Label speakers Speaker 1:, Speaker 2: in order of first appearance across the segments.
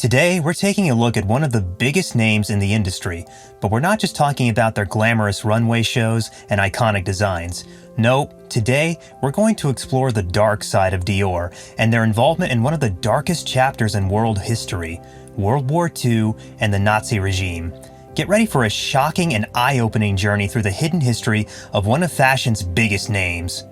Speaker 1: Today, we're taking a look at one of the biggest names in the industry, but we're not just talking about their glamorous runway shows and iconic designs. No, today, we're going to explore the dark side of Dior and their involvement in one of the darkest chapters in world history, World War II and the Nazi regime. Get ready for a shocking and eye-opening journey through the hidden history of one of fashion's biggest names.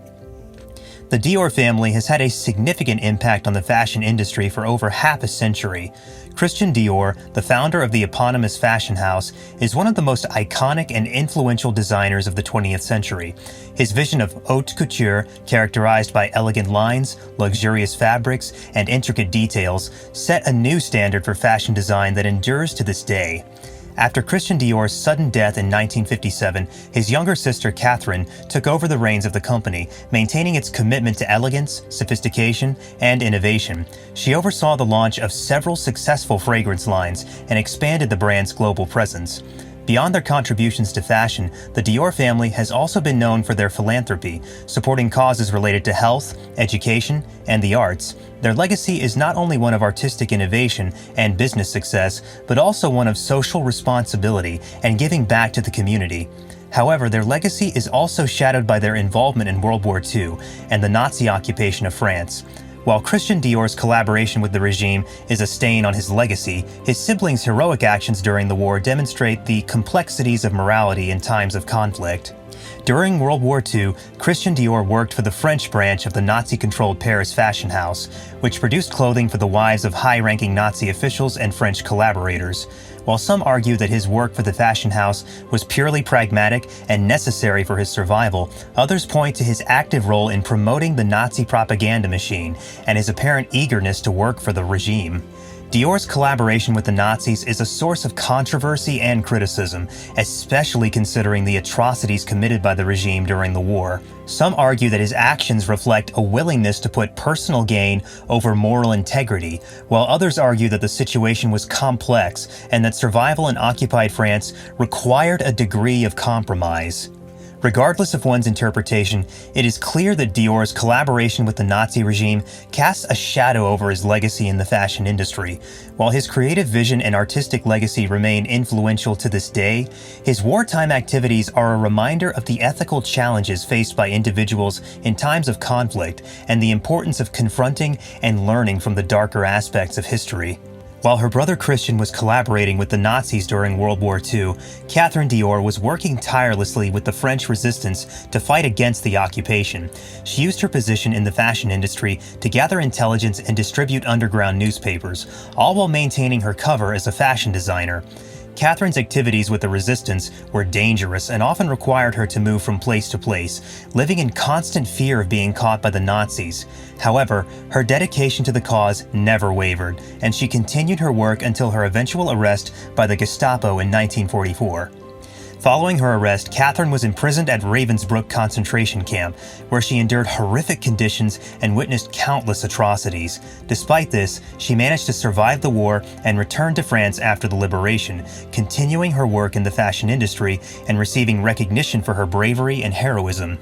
Speaker 1: The Dior family has had a significant impact on the fashion industry for over half a century. Christian Dior, the founder of the eponymous fashion house, is one of the most iconic and influential designers of the 20th century. His vision of haute couture, characterized by elegant lines, luxurious fabrics, and intricate details, set a new standard for fashion design that endures to this day. After Christian Dior's sudden death in 1957, his younger sister Catherine took over the reins of the company, maintaining its commitment to elegance, sophistication, and innovation. She oversaw the launch of several successful fragrance lines and expanded the brand's global presence. Beyond their contributions to fashion, the Dior family has also been known for their philanthropy, supporting causes related to health, education, and the arts. Their legacy is not only one of artistic innovation and business success, but also one of social responsibility and giving back to the community. However, their legacy is also shadowed by their involvement in World War II and the Nazi occupation of France. While Christian Dior's collaboration with the regime is a stain on his legacy, his siblings' heroic actions during the war demonstrate the complexities of morality in times of conflict. During World War II, Christian Dior worked for the French branch of the Nazi-controlled Paris fashion house, which produced clothing for the wives of high-ranking Nazi officials and French collaborators. While some argue that his work for the fashion house was purely pragmatic and necessary for his survival, others point to his active role in promoting the Nazi propaganda machine and his apparent eagerness to work for the regime. Dior's collaboration with the Nazis is a source of controversy and criticism, especially considering the atrocities committed by the regime during the war. Some argue that his actions reflect a willingness to put personal gain over moral integrity, while others argue that the situation was complex and that survival in occupied France required a degree of compromise. Regardless of one's interpretation, it is clear that Dior's collaboration with the Nazi regime casts a shadow over his legacy in the fashion industry. While his creative vision and artistic legacy remain influential to this day, his wartime activities are a reminder of the ethical challenges faced by individuals in times of conflict and the importance of confronting and learning from the darker aspects of history. While her brother Christian was collaborating with the Nazis during World War II, Catherine Dior was working tirelessly with the French resistance to fight against the occupation. She used her position in the fashion industry to gather intelligence and distribute underground newspapers, all while maintaining her cover as a fashion designer. Catherine's activities with the resistance were dangerous and often required her to move from place to place, living in constant fear of being caught by the Nazis. However, her dedication to the cause never wavered, and she continued her work until her eventual arrest by the Gestapo in 1944. Following her arrest, Catherine was imprisoned at Ravensbrück concentration camp, where she endured horrific conditions and witnessed countless atrocities. Despite this, she managed to survive the war and return to France after the liberation, continuing her work in the fashion industry and receiving recognition for her bravery and heroism.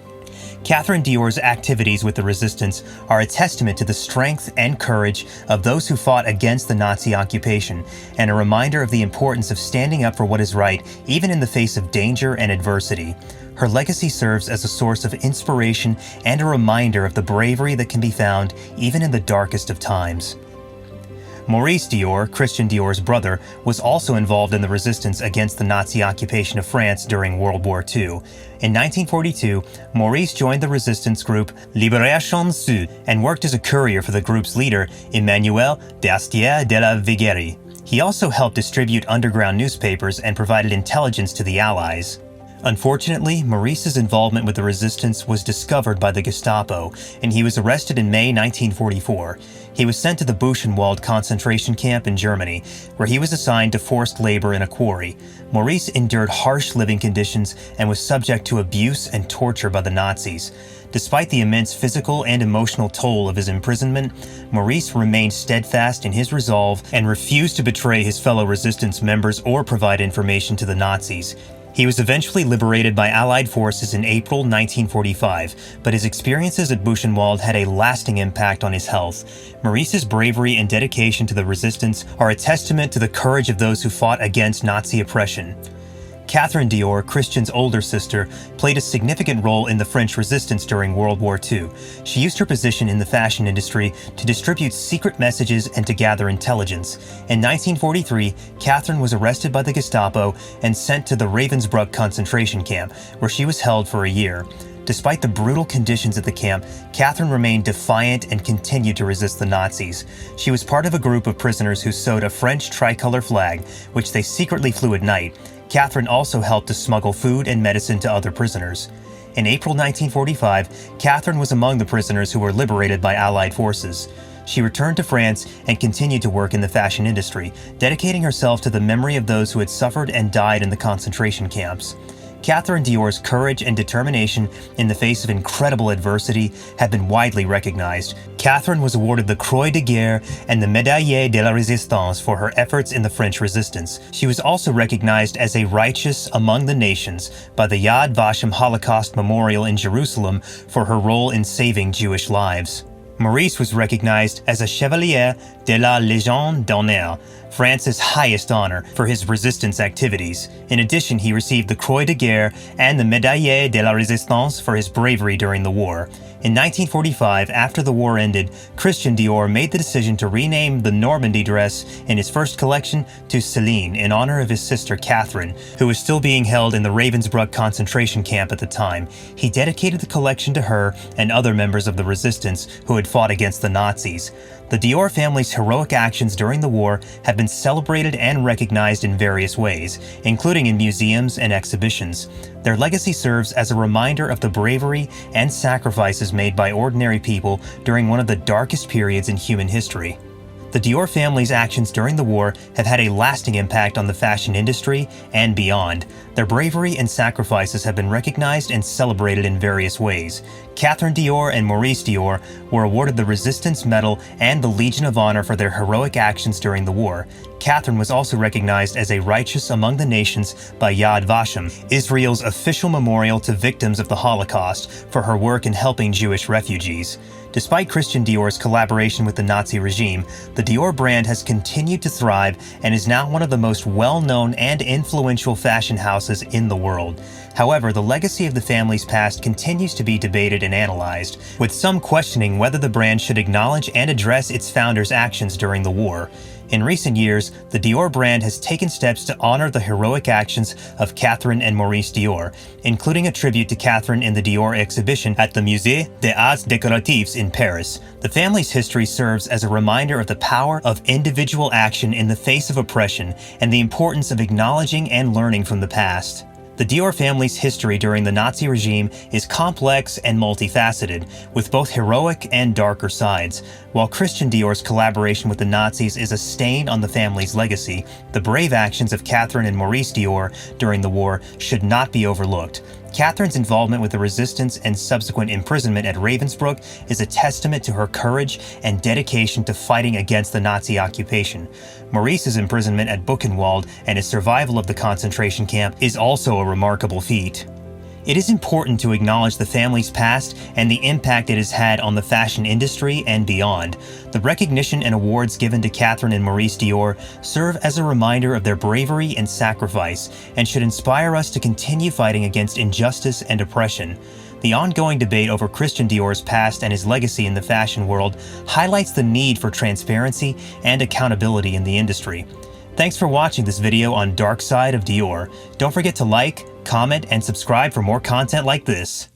Speaker 1: Catherine Dior's activities with the resistance are a testament to the strength and courage of those who fought against the Nazi occupation, and a reminder of the importance of standing up for what is right, even in the face of danger and adversity. Her legacy serves as a source of inspiration and a reminder of the bravery that can be found even in the darkest of times. Maurice Dior, Christian Dior's brother, was also involved in the resistance against the Nazi occupation of France during World War II. In 1942, Maurice joined the resistance group Libération Sud and worked as a courier for the group's leader, Emmanuel d'Astier de la Viguerie. He also helped distribute underground newspapers and provided intelligence to the Allies. Unfortunately, Maurice's involvement with the resistance was discovered by the Gestapo, and he was arrested in May 1944. He was sent to the Buchenwald concentration camp in Germany, where he was assigned to forced labor in a quarry. Maurice endured harsh living conditions and was subject to abuse and torture by the Nazis. Despite the immense physical and emotional toll of his imprisonment, Maurice remained steadfast in his resolve and refused to betray his fellow resistance members or provide information to the Nazis. He was eventually liberated by Allied forces in April 1945, but his experiences at Buchenwald had a lasting impact on his health. Maurice's bravery and dedication to the resistance are a testament to the courage of those who fought against Nazi oppression. Catherine Dior, Christian's older sister, played a significant role in the French resistance during World War II. She used her position in the fashion industry to distribute secret messages and to gather intelligence. In 1943, Catherine was arrested by the Gestapo and sent to the Ravensbrück concentration camp, where she was held for a year. Despite the brutal conditions at the camp, Catherine remained defiant and continued to resist the Nazis. She was part of a group of prisoners who sewed a French tricolor flag, which they secretly flew at night. Catherine also helped to smuggle food and medicine to other prisoners. In April 1945, Catherine was among the prisoners who were liberated by Allied forces. She returned to France and continued to work in the fashion industry, dedicating herself to the memory of those who had suffered and died in the concentration camps. Catherine Dior's courage and determination in the face of incredible adversity have been widely recognized. Catherine was awarded the Croix de Guerre and the Médaille de la Résistance for her efforts in the French resistance. She was also recognized as a righteous among the nations by the Yad Vashem Holocaust Memorial in Jerusalem for her role in saving Jewish lives. Maurice was recognized as a Chevalier de la Légion d'honneur, France's highest honor, for his resistance activities. In addition, he received the Croix de Guerre and the Médaille de la Résistance for his bravery during the war. In 1945, after the war ended, Christian Dior made the decision to rename the Normandy dress in his first collection to Céline in honor of his sister Catherine, who was still being held in the Ravensbrück concentration camp at the time. He dedicated the collection to her and other members of the resistance who had fought against the Nazis. The Dior family's heroic actions during the war have been celebrated and recognized in various ways, including in museums and exhibitions. Their legacy serves as a reminder of the bravery and sacrifices made by ordinary people during one of the darkest periods in human history. The Dior family's actions during the war have had a lasting impact on the fashion industry and beyond. Their bravery and sacrifices have been recognized and celebrated in various ways. Catherine Dior and Maurice Dior were awarded the Resistance Medal and the Legion of Honor for their heroic actions during the war. Catherine was also recognized as a righteous among the nations by Yad Vashem, Israel's official memorial to victims of the Holocaust, for her work in helping Jewish refugees. Despite Christian Dior's collaboration with the Nazi regime, the Dior brand has continued to thrive and is now one of the most well-known and influential fashion houses in the world. However, the legacy of the family's past continues to be debated and analyzed, with some questioning whether the brand should acknowledge and address its founders' actions during the war. In recent years, the Dior brand has taken steps to honor the heroic actions of Catherine and Maurice Dior, including a tribute to Catherine in the Dior exhibition at the Musée des Arts Décoratifs in Paris. The family's history serves as a reminder of the power of individual action in the face of oppression and the importance of acknowledging and learning from the past. The Dior family's history during the Nazi regime is complex and multifaceted, with both heroic and darker sides. While Christian Dior's collaboration with the Nazis is a stain on the family's legacy, the brave actions of Catherine and Maurice Dior during the war should not be overlooked. Catherine's involvement with the resistance and subsequent imprisonment at Ravensbrück is a testament to her courage and dedication to fighting against the Nazi occupation. Maurice's imprisonment at Buchenwald and his survival of the concentration camp is also a remarkable feat. It is important to acknowledge the family's past and the impact it has had on the fashion industry and beyond. The recognition and awards given to Catherine and Maurice Dior serve as a reminder of their bravery and sacrifice and should inspire us to continue fighting against injustice and oppression. The ongoing debate over Christian Dior's past and his legacy in the fashion world highlights the need for transparency and accountability in the industry. Thanks for watching this video on Dark Side of Dior. Don't forget to like, comment, and subscribe for more content like this.